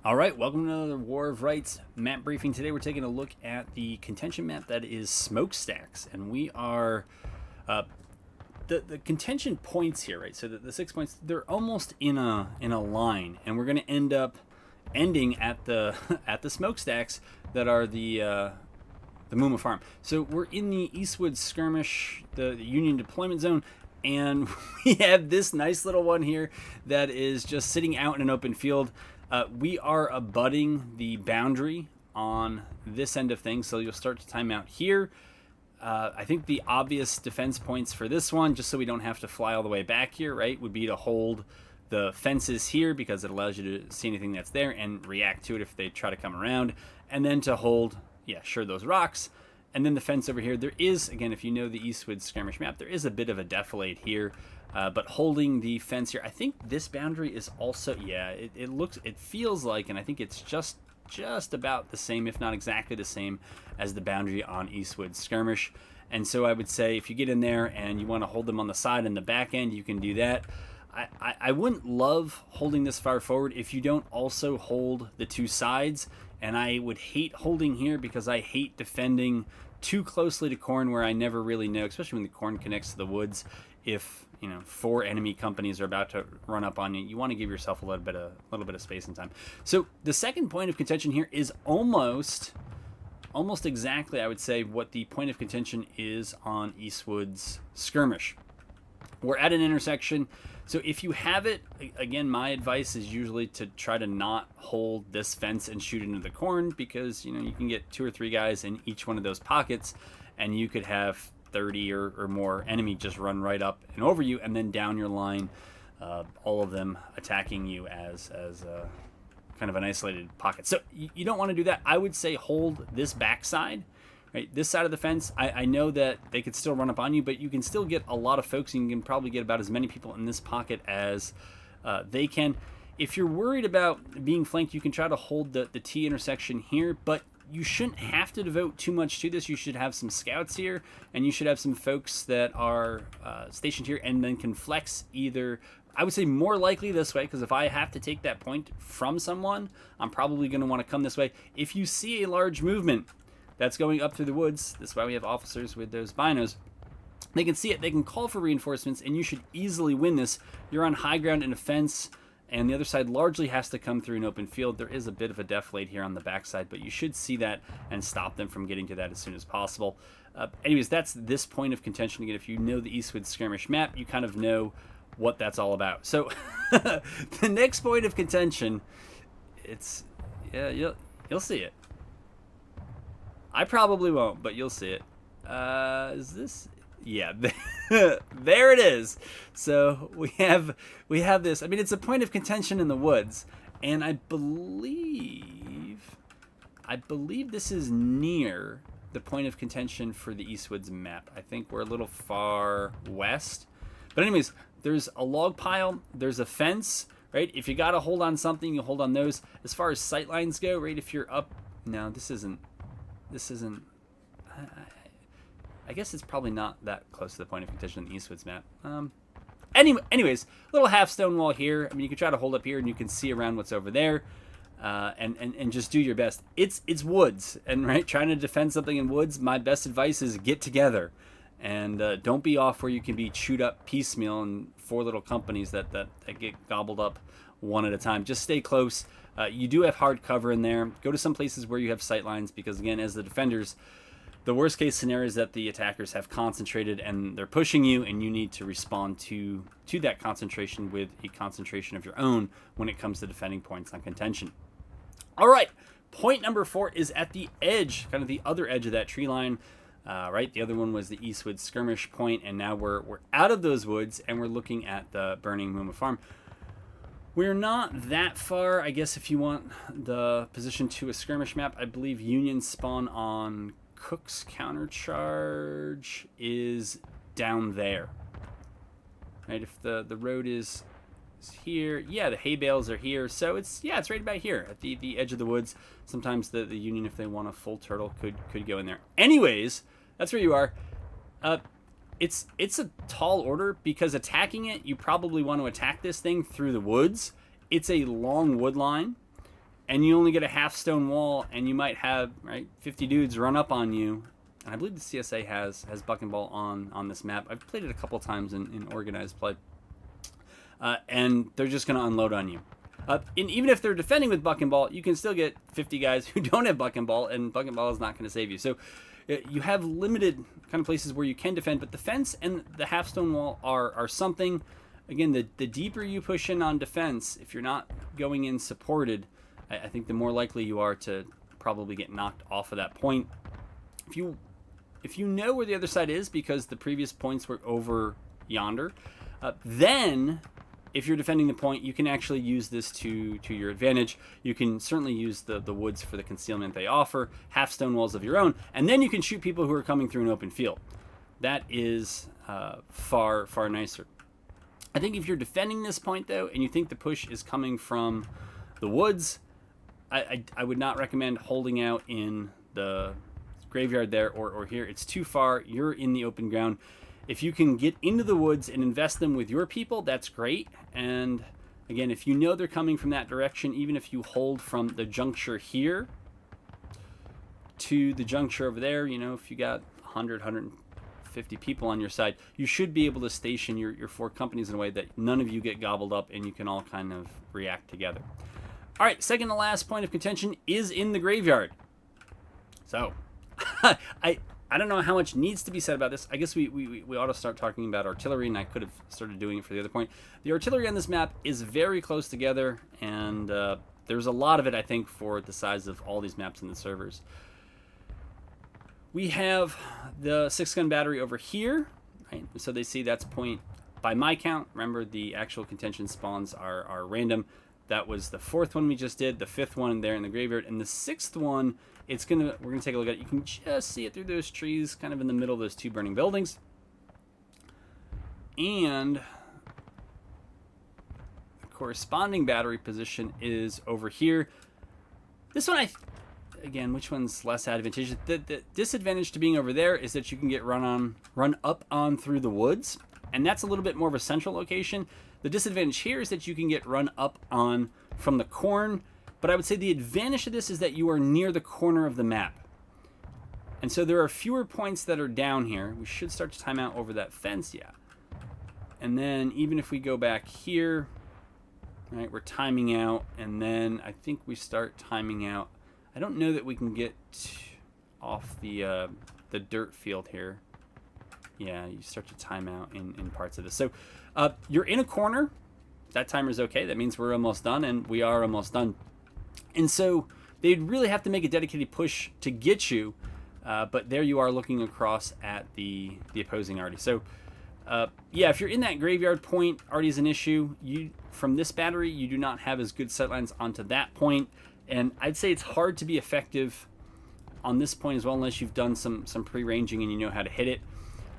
All right, welcome to another War of Rights map briefing. Today we're taking a look at the contention map that is Smokestacks, and we are the contention points here, right? So the 6 points, they're almost in a line, and we're going to end up ending at the at the Smokestacks that are the Muma Farm. So we're in the Eastwood Skirmish, the Union deployment zone. And we have this nice little one here that is just sitting out in an open field. We are abutting the boundary on this end of things, so you'll start to time out here. I think the obvious defense points for this one, just so we don't have to fly all the way back here, right, would be to hold the fences here because it allows you to see anything that's there and react to it if they try to come around. And then to hold, yeah, sure, those rocks. And then the fence over here, there is, again, if you know the Eastwood Skirmish map, there is a bit of a defilade here. But holding the fence here, I think this boundary is also, yeah, it feels like, and I think it's just about the same, if not exactly the same, as the boundary on Eastwood Skirmish. And so I would say if you get in there and you want to hold them on the side and the back end, you can do that. I wouldn't love holding this far forward if you don't also hold the two sides. And I would hate holding here because I hate defending too closely to corn where I never really know, especially when the corn connects to the woods. If, you know, 4 enemy companies are about to run up on you, you want to give yourself a little bit of space and time. So the second point of contention here is almost exactly, I would say, what the point of contention is on Eastwood's Skirmish. We're at an intersection, so if you have it, again, my advice is usually to try to not hold this fence and shoot into the corn, because, you know, you can get 2 or 3 guys in each one of those pockets, and you could have 30 or more enemy just run right up and over you, and then down your line, all of them attacking you as kind of an isolated pocket. So you don't want to do that. I would say hold this backside. Right, this side of the fence, I know that they could still run up on you, but you can still get a lot of folks. You can probably get about as many people in this pocket as they can. If you're worried about being flanked, you can try to hold the T intersection here, but you shouldn't have to devote too much to this. You should have some scouts here, and you should have some folks that are stationed here and then can flex either. I would say more likely this way, because if I have to take that point from someone, I'm probably going to want to come this way. If you see a large movement that's going up through the woods, that's why we have officers with those binos, they can see it, they can call for reinforcements, and you should easily win this. You're on high ground in a fence, and the other side largely has to come through an open field. There is a bit of a defilade here on the backside, but you should see that and stop them from getting to that as soon as possible. Anyways, that's this point of contention. Again, if you know the Eastwood Skirmish map, you kind of know what that's all about. So the next point of contention, it's, yeah, you'll see it. I probably won't, but you'll see it. Is this? Yeah, there it is. So we have this. I mean, it's a point of contention in the woods, and I believe this is near the point of contention for the Eastwood's map. I think we're a little far west, but anyways, there's a log pile. There's a fence, right? If you got to hold on something, you hold on those. As far as sight lines go, right? If you're up, no, this isn't. I guess it's probably not that close to the point of contention in the Eastwood's map. Anyways, little half stone wall here. I mean, you can try to hold up here and you can see around what's over there, and just do your best. It's woods, and right, trying to defend something in woods, my best advice is get together, and don't be off where you can be chewed up piecemeal in 4 little companies that get gobbled up one at a time. Just stay close. You do have hard cover in there. Go to some places where you have sight lines, because again, as the defenders, the worst case scenario is that the attackers have concentrated and they're pushing you, and you need to respond to that concentration with a concentration of your own when it comes to defending points on contention. All right, point number 4 is at the edge, kind of the other edge of that tree line. Right, the other one was the Eastwood Skirmish point, and now we're out of those woods and we're looking at the burning Muma Farm. We're not that far. I guess if you want the position to a skirmish map, I believe Union spawn on Cooke's Countercharge is down there. Right, if the road is here, yeah, the hay bales are here, so it's right about here at the edge of the woods. Sometimes the Union, if they want a full turtle, could go in there. Anyways, that's where you are. It's a tall order, because attacking it, you probably want to attack this thing through the woods. It's a long wood line, and you only get a half stone wall, and you might have 50 dudes run up on you. And I believe the CSA has buck and ball on this map. I've played it a couple times in organized play, and they're just going to unload on you. And even if they're defending with buck and ball, you can still get 50 guys who don't have buck and ball is not going to save you. So you have limited kind of places where you can defend, but the fence and the half stone wall are something. Again, the deeper you push in on defense, if you're not going in supported, I think the more likely you are to probably get knocked off of that point. If you know where the other side is because the previous points were over yonder, then if you're defending the point, you can actually use this to your advantage. You can certainly use the woods for the concealment they offer, half stone walls of your own, and then you can shoot people who are coming through an open field. That is far, far nicer. I think if you're defending this point, though, and you think the push is coming from the woods, I would not recommend holding out in the graveyard there or here. It's too far. You're in the open ground. If you can get into the woods and invest them with your people, that's great. And again, if you know they're coming from that direction, even if you hold from the juncture here to the juncture over there, if you got 100, 150 people on your side, you should be able to station your 4 companies in a way that none of you get gobbled up and you can all kind of react together. All right, second to last point of contention is in the graveyard. So I don't know how much needs to be said about this. I guess we ought to start talking about artillery, and I could have started doing it for the other point. The artillery on this map is very close together, and there's a lot of it, I think, for the size of all these maps in the servers. We have the 6-gun battery over here, right? So they see that's point by my count. Remember, the actual contention spawns are random. That was the 4th one we just did, the 5th one there in the graveyard, and the 6th one, we're gonna take a look at it. You can just see it through those trees, kind of in the middle of those 2 burning buildings. And the corresponding battery position is over here. This one, again, which one's less advantageous? The disadvantage to being over there is that you can get run up on through the woods, and that's a little bit more of a central location. The disadvantage here is that you can get run up on from the corn, but I would say the advantage of this is that you are near the corner of the map. And so there are fewer points that are down here. We should start to time out over that fence, yeah. And then even if we go back here, right, we're timing out, and then I think we start timing out. I don't know that we can get off the dirt field here. Yeah, you start to time out in parts of this. So you're in a corner. That timer's okay. That means we're almost done, and we are almost done. And so they'd really have to make a dedicated push to get you, but there you are looking across at the opposing arty. So yeah, if you're in that graveyard point, arty's an issue. From this battery, you do not have as good sightlines onto that point, and I'd say it's hard to be effective on this point as well unless you've done some pre-ranging and you know how to hit it.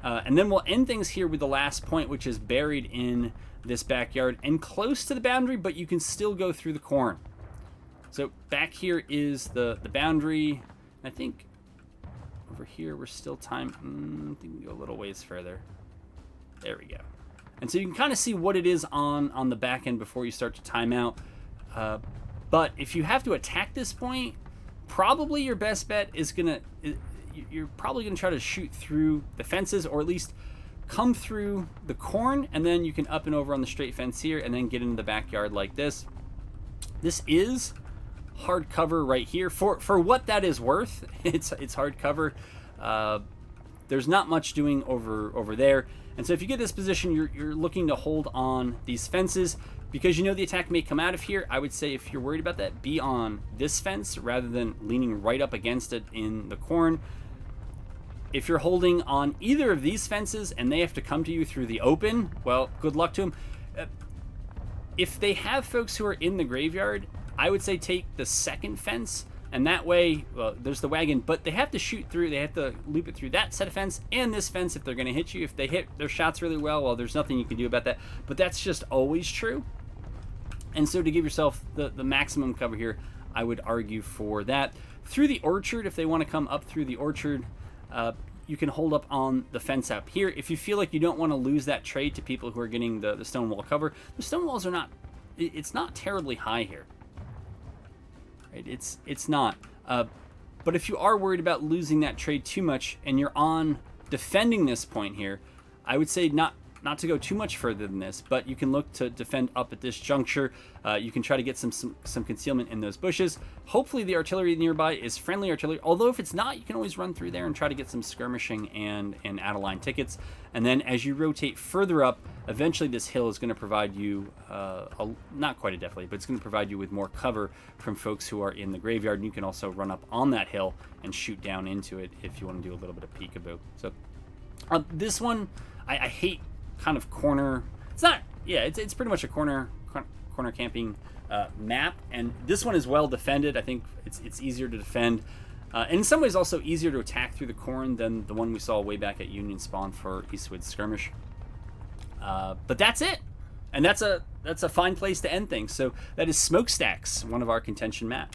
And then we'll end things here with the last point, which is buried in this backyard and close to the boundary, but you can still go through the corn. So back here is the boundary. I think over here we're still I think we can go a little ways further. There we go. And so you can kind of see what it is on the back end before you start to time out. But if you have to attack this point, probably your best bet is you're probably going to try to shoot through the fences, or at least come through the corn, and then you can up and over on the straight fence here and then get into the backyard like this. This is hard cover right here for what that is worth. It's hard cover. There's not much doing over there, and so if you get this position, you're looking to hold on these fences because you know the attack may come out of here. I would say if you're worried about that, be on this fence rather than leaning right up against it in the corn. If you're holding on either of these fences and they have to come to you through the open, well, good luck to them. If they have folks who are in the graveyard, I would say take the second fence, and that way, well, there's the wagon, but they have to shoot through, they have to loop it through that set of fence and this fence if they're going to hit you. If they hit their shots really well, there's nothing you can do about that, but that's just always true. And so to give yourself the maximum cover here, I would argue for that. Through the orchard, if they want to come up through the orchard, you can hold up on the fence up here. If you feel like you don't want to lose that trade to people who are getting the stone wall cover, the stone walls are not, it's not terribly high here. right? It's not. But if you are worried about losing that trade too much and you're on defending this point here, I would say not to go too much further than this, but you can look to defend up at this juncture. You can try to get some concealment in those bushes. Hopefully the artillery nearby is friendly artillery, although if it's not, you can always run through there and try to get some skirmishing and out-of-line tickets. And then as you rotate further up, eventually this hill is going to provide you, not quite a defilade, but it's going to provide you with more cover from folks who are in the graveyard. And you can also run up on that hill and shoot down into it if you want to do a little bit of peekaboo. So this one, I hate kind of corner. It's not. Yeah, it's pretty much a corner camping map, and this one is well defended. I think it's easier to defend, and in some ways also easier to attack through the corn than the one we saw way back at Union Spawn for Eastwood Skirmish. But that's it, and that's a fine place to end things. So that is Smokestacks, one of our contention maps.